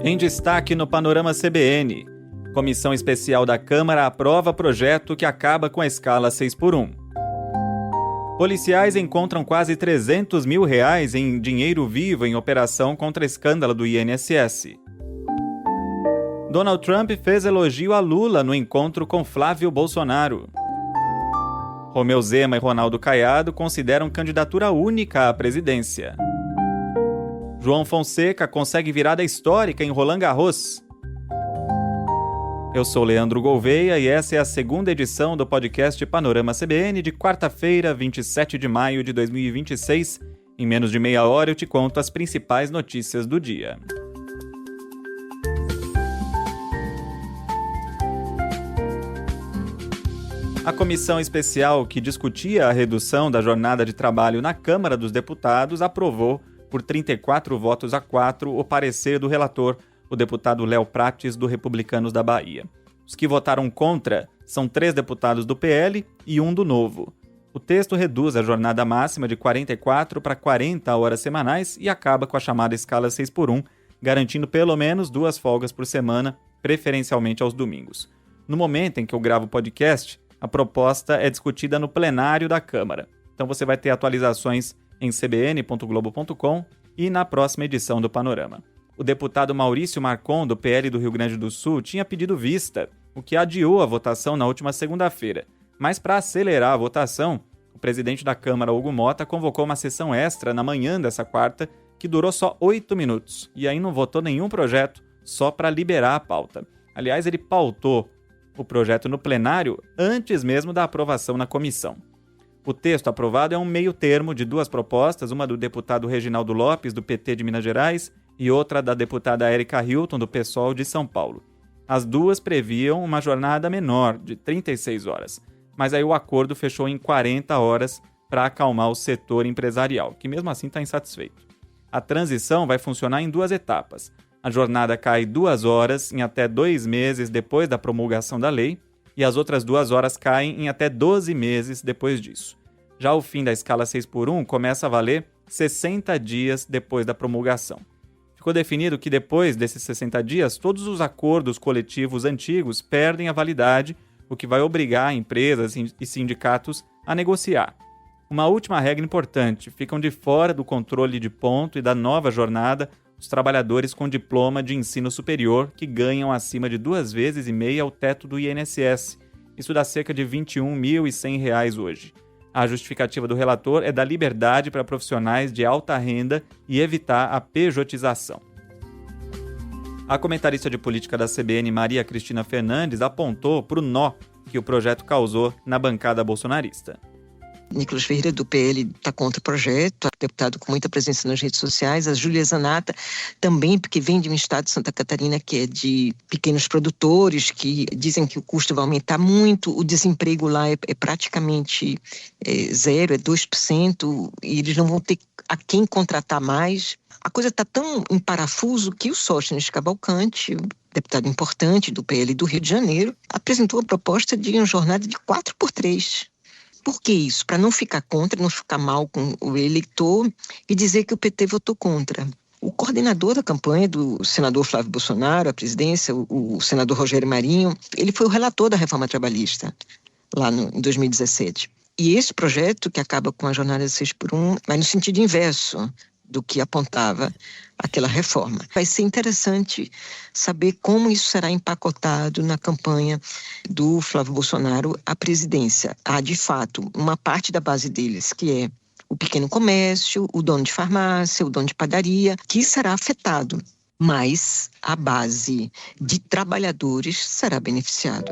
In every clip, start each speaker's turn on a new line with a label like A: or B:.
A: Em destaque no Panorama CBN, Comissão Especial da Câmara aprova projeto que acaba com a escala 6x1. Policiais encontram quase R$300 mil em dinheiro vivo em operação contra escândalo do INSS. Donald Trump fez elogio a Lula no encontro com Flávio Bolsonaro. Romeu Zema e Ronaldo Caiado consideram candidatura única à presidência. João Fonseca consegue virada histórica em Roland Garros. Eu sou Leandro Gouveia e essa é a segunda edição do podcast Panorama CBN de quarta-feira, 27 de maio de 2026. Em menos de meia hora eu te conto as principais notícias do dia. A comissão especial que discutia a redução da jornada de trabalho na Câmara dos Deputados aprovou, por 34 votos a 4, o parecer do relator, o deputado Léo Prates, do Republicanos da Bahia. Os que votaram contra são 3 deputados do PL e 1 do Novo. O texto reduz a jornada máxima de 44 para 40 horas semanais e acaba com a chamada escala 6x1, garantindo pelo menos 2 folgas por semana, preferencialmente aos domingos. No momento em que eu gravo o podcast, a proposta é discutida no plenário da Câmara. Então você vai ter atualizações em cbn.globo.com e na próxima edição do Panorama. O deputado Maurício Marcon, do PL do Rio Grande do Sul, tinha pedido vista, o que adiou a votação na última segunda-feira. Mas para acelerar a votação, o presidente da Câmara, Hugo Mota, convocou uma sessão extra na manhã dessa quarta, que durou só 8 minutos, e aí não votou nenhum projeto, só para liberar a pauta. Aliás, ele pautou o projeto no plenário antes mesmo da aprovação na comissão. O texto aprovado é um meio termo de 2 propostas, uma do deputado Reginaldo Lopes, do PT de Minas Gerais, e outra da deputada Érica Hilton, do PSOL de São Paulo. As duas previam uma jornada menor, de 36 horas, mas aí o acordo fechou em 40 horas para acalmar o setor empresarial, que mesmo assim está insatisfeito. A transição vai funcionar em 2 etapas. A jornada cai 2 horas em até 2 meses depois da promulgação da lei, e as outras 2 horas caem em até 12 meses depois disso. Já o fim da escala 6x1 começa a valer 60 dias depois da promulgação. Ficou definido que depois desses 60 dias, todos os acordos coletivos antigos perdem a validade, o que vai obrigar empresas e sindicatos a negociar. Uma última regra importante: ficam de fora do controle de ponto e da nova jornada os trabalhadores com diploma de ensino superior que ganham acima de 2,5 vezes o teto do INSS. Isso dá cerca de R$ 21.100 hoje. A justificativa do relator é dar liberdade para profissionais de alta renda e evitar a pejotização. A comentarista de política da CBN, Maria Cristina Fernandes, apontou para o nó que o projeto causou na bancada bolsonarista.
B: Nicolas Ferreira, do PL, está contra o projeto, deputado com muita presença nas redes sociais. A Júlia Zanata também, porque vem de um estado de Santa Catarina que é de pequenos produtores, que dizem que o custo vai aumentar muito, o desemprego lá é praticamente zero, é 2%, e eles não vão ter a quem contratar mais. A coisa está tão em parafuso que o Sóstenes Cavalcante, deputado importante do PL do Rio de Janeiro, apresentou a proposta de uma jornada de 4x3. Por que isso? Para não ficar contra, não ficar mal com o eleitor e dizer que o PT votou contra. O coordenador da campanha do senador Flávio Bolsonaro, à presidência, o senador Rogério Marinho, ele foi o relator da reforma trabalhista, lá em 2017. E esse projeto, que acaba com a jornada 6x1, vai no sentido inverso do que apontava aquela reforma. Vai ser interessante saber como isso será empacotado na campanha do Flávio Bolsonaro à presidência. Há, de fato, uma parte da base deles, que é o pequeno comércio, o dono de farmácia, o dono de padaria, que será afetado, mas a base de trabalhadores será beneficiada.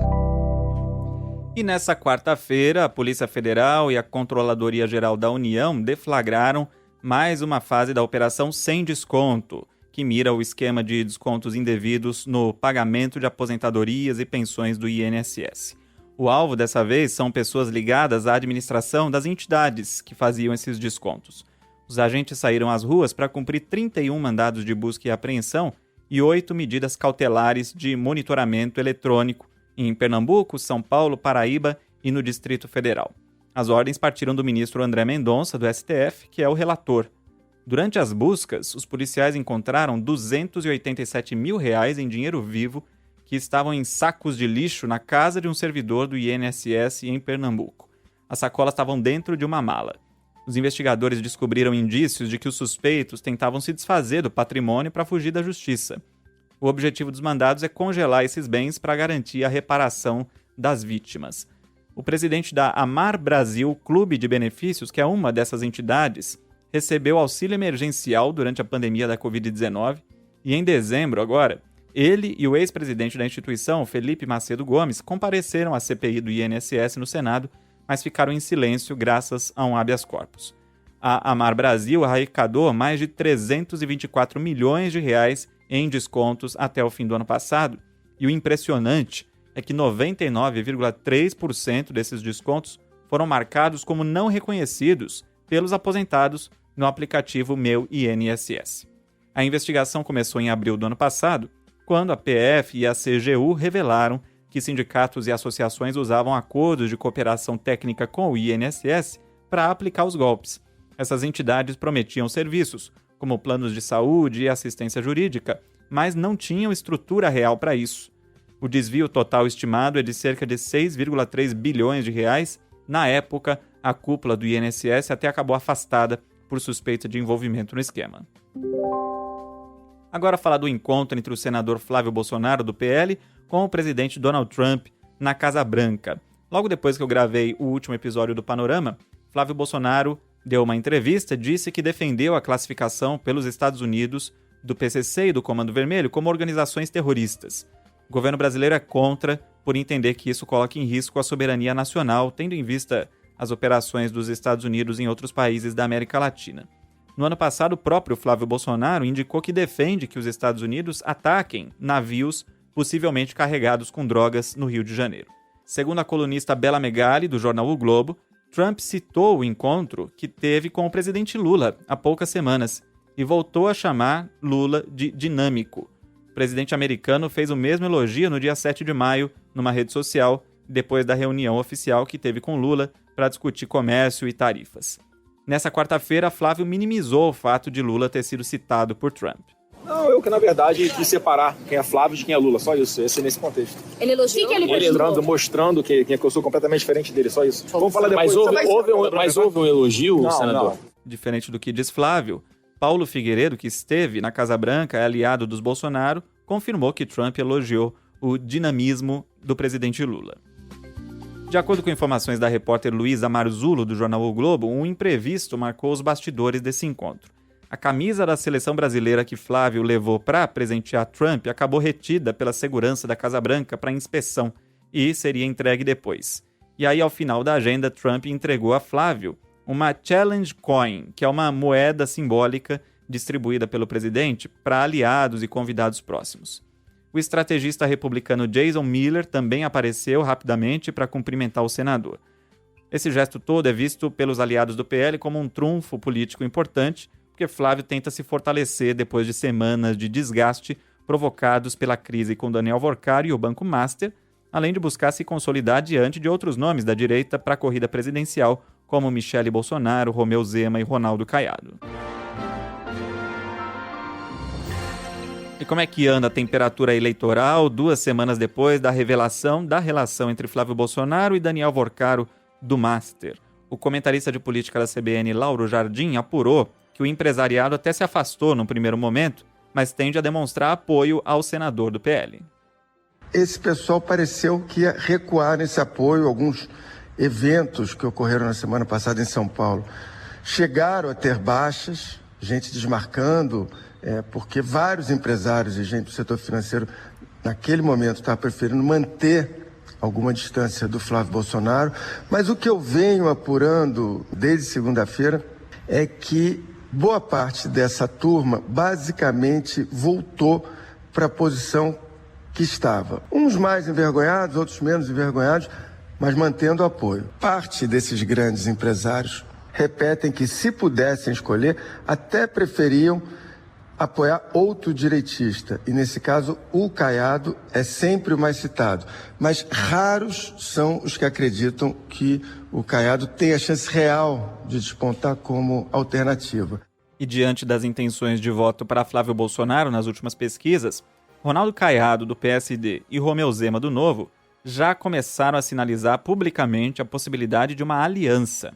A: E nessa quarta-feira, a Polícia Federal e a Controladoria Geral da União deflagraram mais uma fase da Operação Sem Desconto, que mira o esquema de descontos indevidos no pagamento de aposentadorias e pensões do INSS. O alvo dessa vez são pessoas ligadas à administração das entidades que faziam esses descontos. Os agentes saíram às ruas para cumprir 31 mandados de busca e apreensão e 8 medidas cautelares de monitoramento eletrônico em Pernambuco, São Paulo, Paraíba e no Distrito Federal. As ordens partiram do ministro André Mendonça, do STF, que é o relator. Durante as buscas, os policiais encontraram R$287 mil em dinheiro vivo que estavam em sacos de lixo na casa de um servidor do INSS em Pernambuco. As sacolas estavam dentro de uma mala. Os investigadores descobriram indícios de que os suspeitos tentavam se desfazer do patrimônio para fugir da justiça. O objetivo dos mandados é congelar esses bens para garantir a reparação das vítimas. O presidente da Amar Brasil Clube de Benefícios, que é uma dessas entidades, recebeu auxílio emergencial durante a pandemia da Covid-19 e, em dezembro agora, ele e o ex-presidente da instituição, Felipe Macedo Gomes, compareceram à CPI do INSS no Senado, mas ficaram em silêncio graças a um habeas corpus. A Amar Brasil arrecadou mais de R$324 milhões em descontos até o fim do ano passado, e o impressionante é que 99,3% desses descontos foram marcados como não reconhecidos pelos aposentados no aplicativo Meu INSS. A investigação começou em abril do ano passado, quando a PF e a CGU revelaram que sindicatos e associações usavam acordos de cooperação técnica com o INSS para aplicar os golpes. Essas entidades prometiam serviços, como planos de saúde e assistência jurídica, mas não tinham estrutura real para isso. O desvio total estimado é de cerca de R$6,3 bilhões. Na época, a cúpula do INSS até acabou afastada por suspeita de envolvimento no esquema. Agora falar do encontro entre o senador Flávio Bolsonaro, do PL, com o presidente Donald Trump na Casa Branca. Logo depois que eu gravei o último episódio do Panorama, Flávio Bolsonaro deu uma entrevista e disse que defendeu a classificação pelos Estados Unidos do PCC e do Comando Vermelho como organizações terroristas. O governo brasileiro é contra, por entender que isso coloca em risco a soberania nacional, tendo em vista as operações dos Estados Unidos em outros países da América Latina. No ano passado, o próprio Flávio Bolsonaro indicou que defende que os Estados Unidos ataquem navios possivelmente carregados com drogas no Rio de Janeiro. Segundo a colunista Bela Megali, do jornal O Globo, Trump citou o encontro que teve com o presidente Lula há poucas semanas e voltou a chamar Lula de dinâmico. O presidente americano fez o mesmo elogio no dia 7 de maio, numa rede social, depois da reunião oficial que teve com Lula para discutir comércio e tarifas. Nessa quarta-feira, Flávio minimizou o fato de Lula ter sido citado por Trump.
C: Não, eu que na verdade quis separar quem é Flávio de quem é Lula, só isso, esse nesse contexto.
D: Ele elogiou?
C: Mostrando que eu sou completamente diferente dele, só isso. Vamos falar depois.
E: Mas houve um elogio, senador?
A: Não. Diferente do que diz Flávio, Paulo Figueiredo, que esteve na Casa Branca, é aliado dos Bolsonaro, confirmou que Trump elogiou o dinamismo do presidente Lula. De acordo com informações da repórter Luísa Marzullo, do jornal O Globo, um imprevisto marcou os bastidores desse encontro. A camisa da seleção brasileira que Flávio levou para presentear Trump acabou retida pela segurança da Casa Branca para inspeção e seria entregue depois. E aí, ao final da agenda, Trump entregou a Flávio uma Challenge Coin, que é uma moeda simbólica distribuída pelo presidente para aliados e convidados próximos. O estrategista republicano Jason Miller também apareceu rapidamente para cumprimentar o senador. Esse gesto todo é visto pelos aliados do PL como um trunfo político importante, porque Flávio tenta se fortalecer depois de semanas de desgaste provocados pela crise com Daniel Workar e o Banco Master, além de buscar se consolidar diante de outros nomes da direita para a corrida presidencial, como Michele Bolsonaro, Romeu Zema e Ronaldo Caiado. E como é que anda a temperatura eleitoral 2 semanas depois da revelação da relação entre Flávio Bolsonaro e Daniel Workar do Master? O comentarista de política da CBN, Lauro Jardim, apurou que o empresariado até se afastou no primeiro momento, mas tende a demonstrar apoio ao senador do PL.
F: Esse pessoal pareceu que ia recuar nesse apoio. Alguns eventos que ocorreram na semana passada em São Paulo chegaram a ter baixas, gente desmarcando, porque vários empresários e gente do setor financeiro, naquele momento, estavam preferindo manter alguma distância do Flávio Bolsonaro. Mas o que eu venho apurando desde segunda-feira é que boa parte dessa turma basicamente voltou para a posição que estava. Uns mais envergonhados, outros menos envergonhados, mas mantendo apoio. Parte desses grandes empresários repetem que, se pudessem escolher, até preferiam apoiar outro direitista. E, nesse caso, o Caiado é sempre o mais citado. Mas raros são os que acreditam que o Caiado tem a chance real de despontar como alternativa.
A: E diante das intenções de voto para Flávio Bolsonaro nas últimas pesquisas, Ronaldo Caiado, do PSD, e Romeu Zema, do Novo, já começaram a sinalizar publicamente a possibilidade de uma aliança.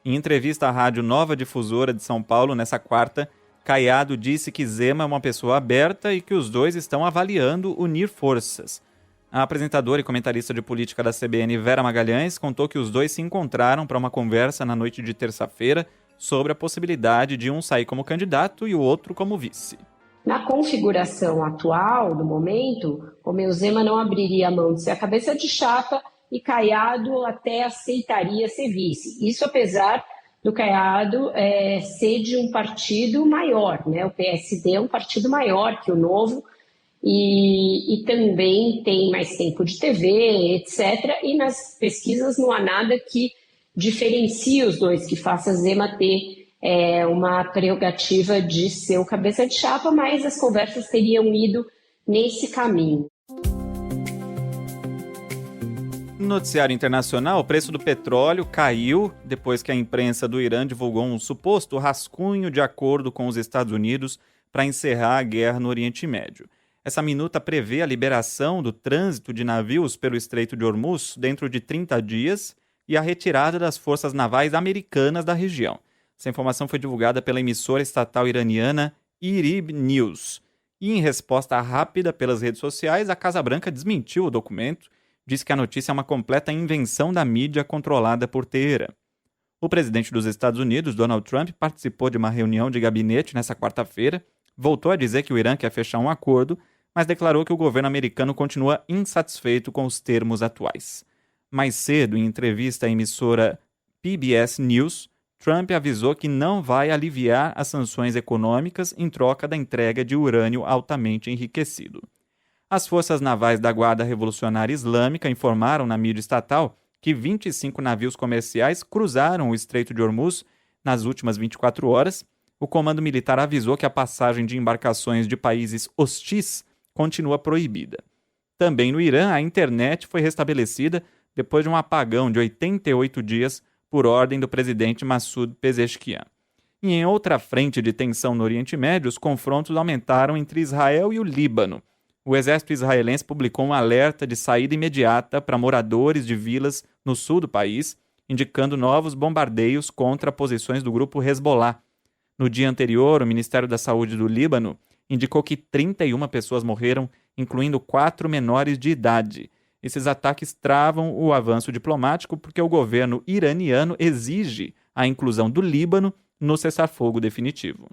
A: Em entrevista à Rádio Nova Difusora de São Paulo, nessa quarta, Caiado disse que Zema é uma pessoa aberta e que os dois estão avaliando unir forças. A apresentadora e comentarista de política da CBN, Vera Magalhães, contou que os dois se encontraram para uma conversa na noite de terça-feira sobre a possibilidade de um sair como candidato e o outro como vice.
D: Na configuração atual, do momento, Romeu Zema não abriria a mão de ser a cabeça de chapa e Caiado até aceitaria ser vice. Isso apesar do Caiado ser de um partido maior, né? O PSD é um partido maior que o Novo e também tem mais tempo de TV, etc. E nas pesquisas não há nada que diferencie os dois, que faça Zema ter uma prerrogativa de ser o cabeça de chapa, mas as conversas teriam ido nesse caminho.
A: No noticiário internacional, o preço do petróleo caiu depois que a imprensa do Irã divulgou um suposto rascunho de acordo com os Estados Unidos para encerrar a guerra no Oriente Médio. Essa minuta prevê a liberação do trânsito de navios pelo Estreito de Hormuz dentro de 30 dias e a retirada das forças navais americanas da região. Essa informação foi divulgada pela emissora estatal iraniana IRIB News. E em resposta rápida pelas redes sociais, a Casa Branca desmentiu o documento, disse que a notícia é uma completa invenção da mídia controlada por Teherã. O presidente dos Estados Unidos, Donald Trump, participou de uma reunião de gabinete nessa quarta-feira, voltou a dizer que o Irã quer fechar um acordo, mas declarou que o governo americano continua insatisfeito com os termos atuais. Mais cedo, em entrevista à emissora PBS News, Trump avisou que não vai aliviar as sanções econômicas em troca da entrega de urânio altamente enriquecido. As forças navais da Guarda Revolucionária Islâmica informaram na mídia estatal que 25 navios comerciais cruzaram o Estreito de Hormuz nas últimas 24 horas. O comando militar avisou que a passagem de embarcações de países hostis continua proibida. Também no Irã, a internet foi restabelecida depois de um apagão de 88 dias por ordem do presidente Massoud Pezeshkian. E em outra frente de tensão no Oriente Médio, os confrontos aumentaram entre Israel e o Líbano. O exército israelense publicou um alerta de saída imediata para moradores de vilas no sul do país, indicando novos bombardeios contra posições do grupo Hezbollah. No dia anterior, o Ministério da Saúde do Líbano indicou que 31 pessoas morreram, incluindo 4 menores de idade. Esses ataques travam o avanço diplomático porque o governo iraniano exige a inclusão do Líbano no cessar-fogo definitivo.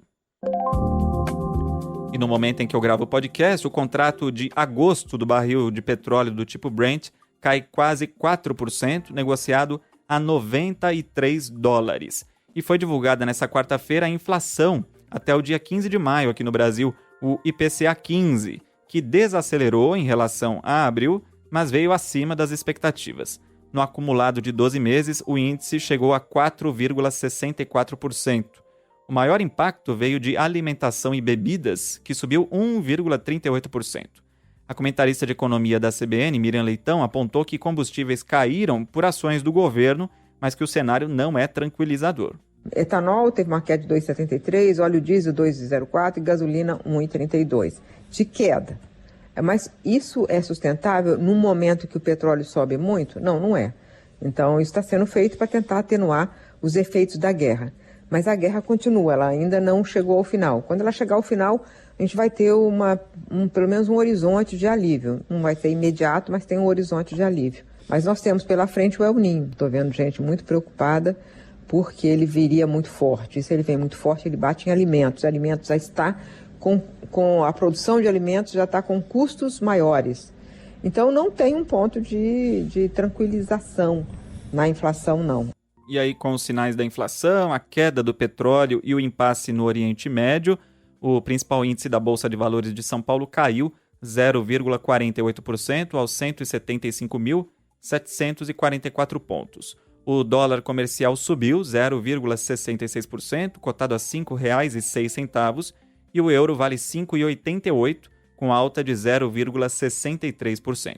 A: E no momento em que eu gravo o podcast, o contrato de agosto do barril de petróleo do tipo Brent cai quase 4%, negociado a $93. E foi divulgada nessa quarta-feira a inflação até o dia 15 de maio aqui no Brasil, o IPCA 15, que desacelerou em relação a abril, mas veio acima das expectativas. No acumulado de 12 meses, o índice chegou a 4,64%. O maior impacto veio de alimentação e bebidas, que subiu 1,38%. A comentarista de economia da CBN, Miriam Leitão, apontou que combustíveis caíram por ações do governo, mas que o cenário não é tranquilizador.
G: Etanol teve uma queda de 2,73, óleo diesel 2,04 e gasolina 1,32 de queda. Mas isso é sustentável num momento que o petróleo sobe muito? Não, não é. Então isso está sendo feito para tentar atenuar os efeitos da guerra. Mas a guerra continua, ela ainda não chegou ao final. Quando ela chegar ao final, a gente vai ter pelo menos um horizonte de alívio. Não vai ser imediato, mas tem um horizonte de alívio. Mas nós temos pela frente o El Niño. Estou vendo gente muito preocupada porque ele viria muito forte. E se ele vem muito forte, ele bate em alimentos. Alimentos já está com a produção de alimentos já está com custos maiores. Então não tem um ponto de tranquilização na inflação, não.
A: E aí, com os sinais da inflação, a queda do petróleo e o impasse no Oriente Médio, o principal índice da Bolsa de Valores de São Paulo caiu 0,48% aos 175.744 pontos. O dólar comercial subiu 0,66%, cotado a R$ 5,06, e o euro vale R$ 5,88, com alta de 0,63%.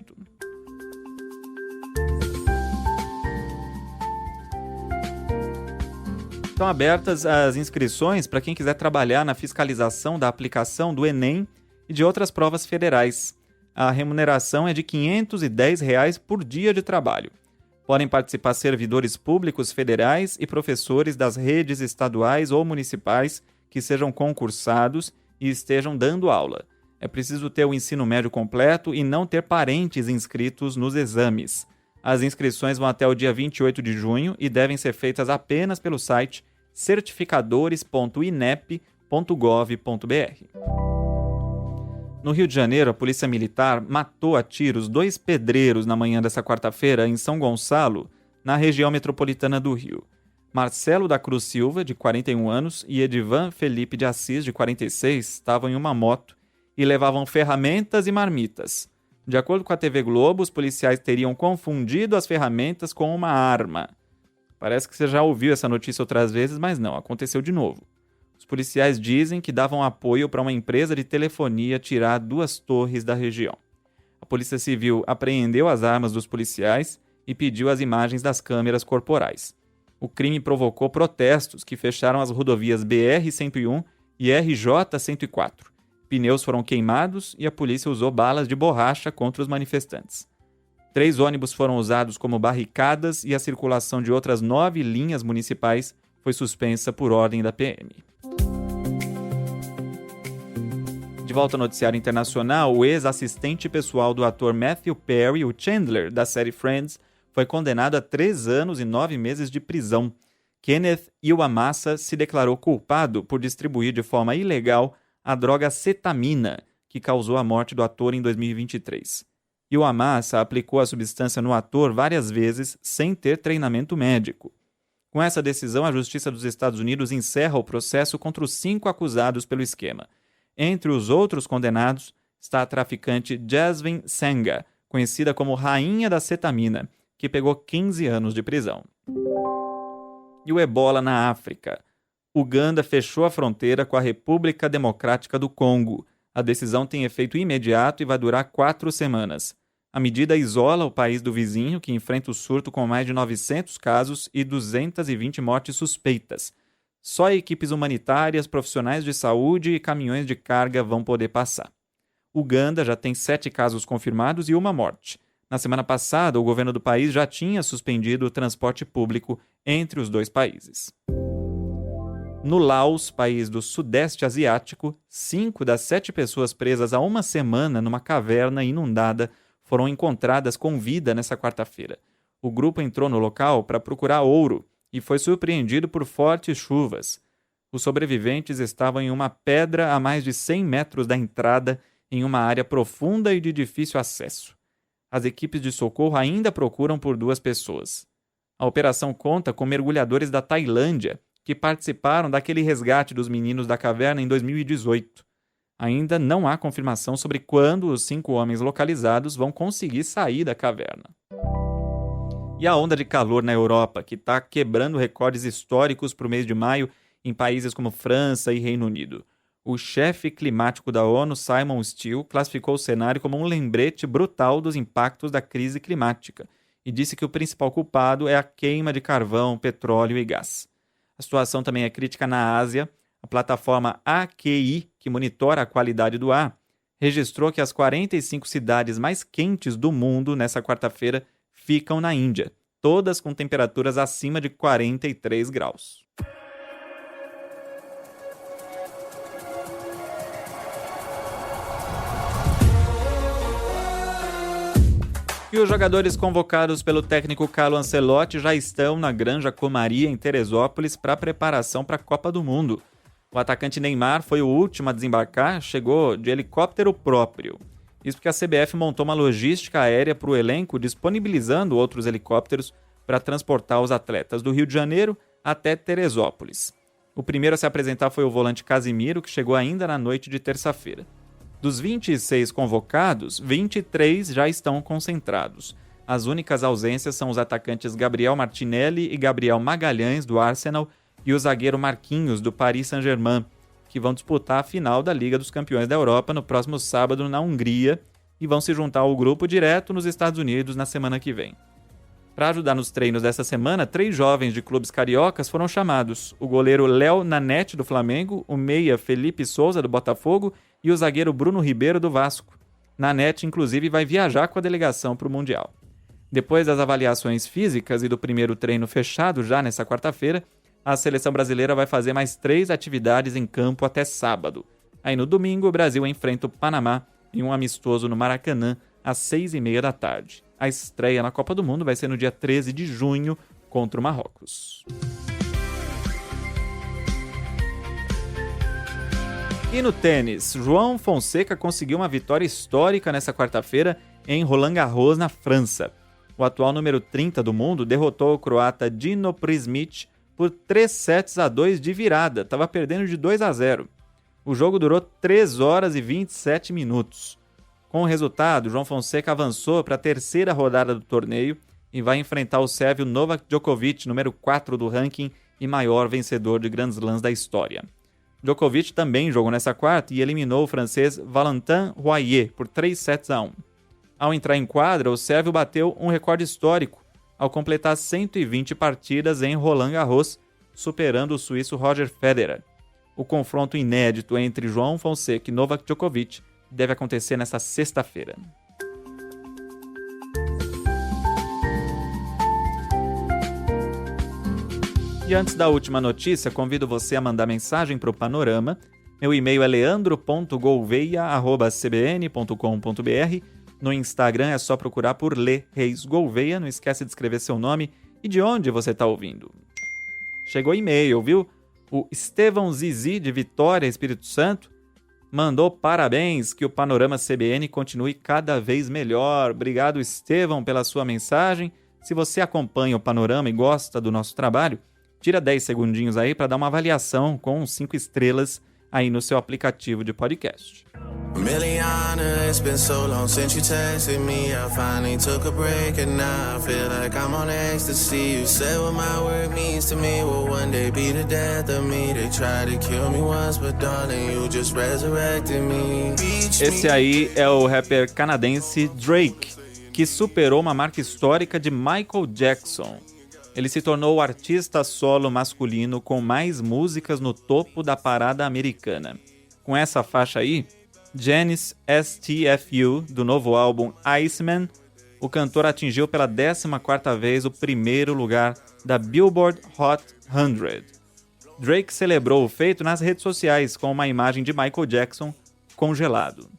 A: Estão abertas as inscrições para quem quiser trabalhar na fiscalização da aplicação do Enem e de outras provas federais. A remuneração é de R$ 510 por dia de trabalho. Podem participar servidores públicos federais e professores das redes estaduais ou municipais que sejam concursados e estejam dando aula. É preciso ter o ensino médio completo e não ter parentes inscritos nos exames. As inscrições vão até o dia 28 de junho e devem ser feitas apenas pelo site certificadores.inep.gov.br. No Rio de Janeiro, a Polícia Militar matou a tiros 2 pedreiros na manhã dessa quarta-feira em São Gonçalo, na região metropolitana do Rio. Marcelo da Cruz Silva, de 41 anos, e Edivan Felipe de Assis, de 46, estavam em uma moto e levavam ferramentas e marmitas. De acordo com a TV Globo, os policiais teriam confundido as ferramentas com uma arma. Parece que você já ouviu essa notícia outras vezes, mas não, aconteceu de novo. Os policiais dizem que davam apoio para uma empresa de telefonia tirar 2 torres da região. A Polícia Civil apreendeu as armas dos policiais e pediu as imagens das câmeras corporais. O crime provocou protestos que fecharam as rodovias BR-101 e RJ-104. Pneus foram queimados e a polícia usou balas de borracha contra os manifestantes. 3 ônibus foram usados como barricadas e a circulação de outras 9 linhas municipais foi suspensa por ordem da PM. De volta ao noticiário internacional, o ex-assistente pessoal do ator Matthew Perry, o Chandler, da série Friends, foi condenado a 3 anos e 9 meses de prisão. Kenneth Iwamasa se declarou culpado por distribuir de forma ilegal a droga cetamina, que causou a morte do ator em 2023. Iwamasa aplicou a substância no ator várias vezes sem ter treinamento médico. Com essa decisão, a Justiça dos Estados Unidos encerra o processo contra os 5 acusados pelo esquema. Entre os outros condenados está a traficante Jasmine Senga, conhecida como Rainha da Cetamina, que pegou 15 anos de prisão. E o ebola na África. Uganda fechou a fronteira com a República Democrática do Congo. A decisão tem efeito imediato e vai durar 4 semanas. A medida isola o país do vizinho, que enfrenta o surto com mais de 900 casos e 220 mortes suspeitas. Só equipes humanitárias, profissionais de saúde e caminhões de carga vão poder passar. Uganda já tem 7 casos confirmados e 1 morte. Na semana passada, o governo do país já tinha suspendido o transporte público entre os 2 países. No Laos, país do Sudeste Asiático, 5 das 7 pessoas presas há 1 semana numa caverna inundada foram encontradas com vida nessa quarta-feira. O grupo entrou no local para procurar ouro e foi surpreendido por fortes chuvas. Os sobreviventes estavam em uma pedra a mais de 100 metros da entrada, em uma área profunda e de difícil acesso. As equipes de socorro ainda procuram por 2 pessoas. A operação conta com mergulhadores da Tailândia, que participaram daquele resgate dos meninos da caverna em 2018. Ainda não há confirmação sobre quando os 5 homens localizados vão conseguir sair da caverna. E a onda de calor na Europa, que está quebrando recordes históricos para o mês de maio em países como França e Reino Unido. O chefe climático da ONU, Simon Stiell, classificou o cenário como um lembrete brutal dos impactos da crise climática e disse que o principal culpado é a queima de carvão, petróleo e gás. A situação também é crítica na Ásia. A plataforma AQI, que monitora a qualidade do ar, registrou que as 45 cidades mais quentes do mundo nessa quarta-feira ficam na Índia, todas com temperaturas acima de 43 graus. E os jogadores convocados pelo técnico Carlo Ancelotti já estão na Granja Comaria, em Teresópolis, para a preparação para a Copa do Mundo. O atacante Neymar foi o último a desembarcar, chegou de helicóptero próprio. Isso porque a CBF montou uma logística aérea para o elenco, disponibilizando outros helicópteros para transportar os atletas do Rio de Janeiro até Teresópolis. O primeiro a se apresentar foi o volante Casimiro, que chegou ainda na noite de terça-feira. Dos 26 convocados, 23 já estão concentrados. As únicas ausências são os atacantes Gabriel Martinelli e Gabriel Magalhães, do Arsenal, e o zagueiro Marquinhos, do Paris Saint-Germain, que vão disputar a final da Liga dos Campeões da Europa no próximo sábado na Hungria e vão se juntar ao grupo direto nos Estados Unidos na semana que vem. Para ajudar nos treinos dessa semana, 3 jovens de clubes cariocas foram chamados. O goleiro Léo Nanete, do Flamengo, o meia Felipe Souza, do Botafogo, e o zagueiro Bruno Ribeiro, do Vasco. Nanete, inclusive, vai viajar com a delegação para o Mundial. Depois das avaliações físicas e do primeiro treino fechado já nessa quarta-feira, a seleção brasileira vai fazer mais 3 atividades em campo até sábado. Aí no domingo, o Brasil enfrenta o Panamá em um amistoso no Maracanã, às 6h30 da tarde. A estreia na Copa do Mundo vai ser no dia 13 de junho contra o Marrocos. E no tênis, João Fonseca conseguiu uma vitória histórica nessa quarta-feira em Roland Garros, na França. O atual número 30 do mundo derrotou o croata Dino Prismic por 3-2 de virada. Estava perdendo de 2-0. O jogo durou 3 horas e 27 minutos. Com o resultado, João Fonseca avançou para a terceira rodada do torneio e vai enfrentar o sérvio Novak Djokovic, número 4 do ranking e maior vencedor de Grand Slams da história. Djokovic também jogou nessa quarta e eliminou o francês Valentin Royer por 3-1. Ao entrar em quadra, o sérvio bateu um recorde histórico ao completar 120 partidas em Roland Garros, superando o suíço Roger Federer. O confronto inédito entre João Fonseca e Novak Djokovic deve acontecer nesta sexta-feira. E antes da última notícia, convido você a mandar mensagem para o Panorama. Meu e-mail é leandro.gouveia@cbn.com.br. No Instagram é só procurar por Lê Reis Gouveia. Não esquece de escrever seu nome e de onde você está ouvindo. Chegou e-mail, viu? O Estevão Zizi, de Vitória, Espírito Santo, mandou parabéns, que o Panorama CBN continue cada vez melhor. Obrigado, Estevão, pela sua mensagem. Se você acompanha o Panorama e gosta do nosso trabalho, tira 10 segundinhos aí para dar uma avaliação com 5 estrelas aí no seu aplicativo de podcast.
H: Miliana, it's been so long since you texted me. I finally took a break and now I feel like I'm on ecstasy. You said what my work means to me will one day be the death of me. They tried to kill me once, but darling, you just resurrected me.
A: Esse aí é o rapper canadense Drake, que superou uma marca histórica de Michael Jackson. Ele se tornou o artista solo masculino com mais músicas no topo da parada americana. Com essa faixa aí, Janis STFU, do novo álbum Iceman, o cantor atingiu pela 14ª vez o primeiro lugar da Billboard Hot 100. Drake celebrou o feito nas redes sociais com uma imagem de Michael Jackson congelado.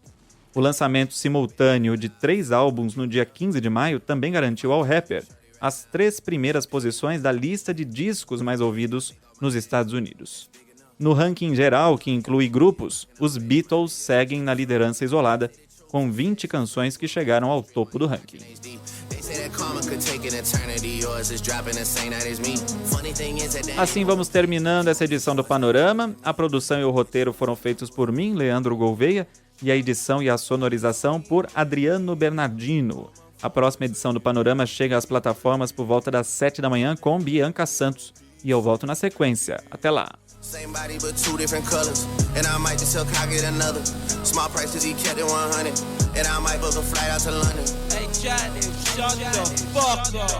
A: O lançamento simultâneo de 3 álbuns no dia 15 de maio também garantiu ao rapper as 3 primeiras posições da lista de discos mais ouvidos nos Estados Unidos. No ranking geral, que inclui grupos, os Beatles seguem na liderança isolada, com 20 canções que chegaram ao topo do ranking. Assim vamos terminando essa edição do Panorama. A produção e o roteiro foram feitos por mim, Leandro Gouveia, e a edição e a sonorização por Adriano Bernardino. A próxima edição do Panorama chega às plataformas por volta das 7 da manhã com Bianca Santos. E eu volto na sequência. Até lá!
H: Same body but 2 different colors. And I might just tell Kyle get another. Small price cause he kept it 100. And I might book a flight out to London. Hey Johnny, shut the fuck up.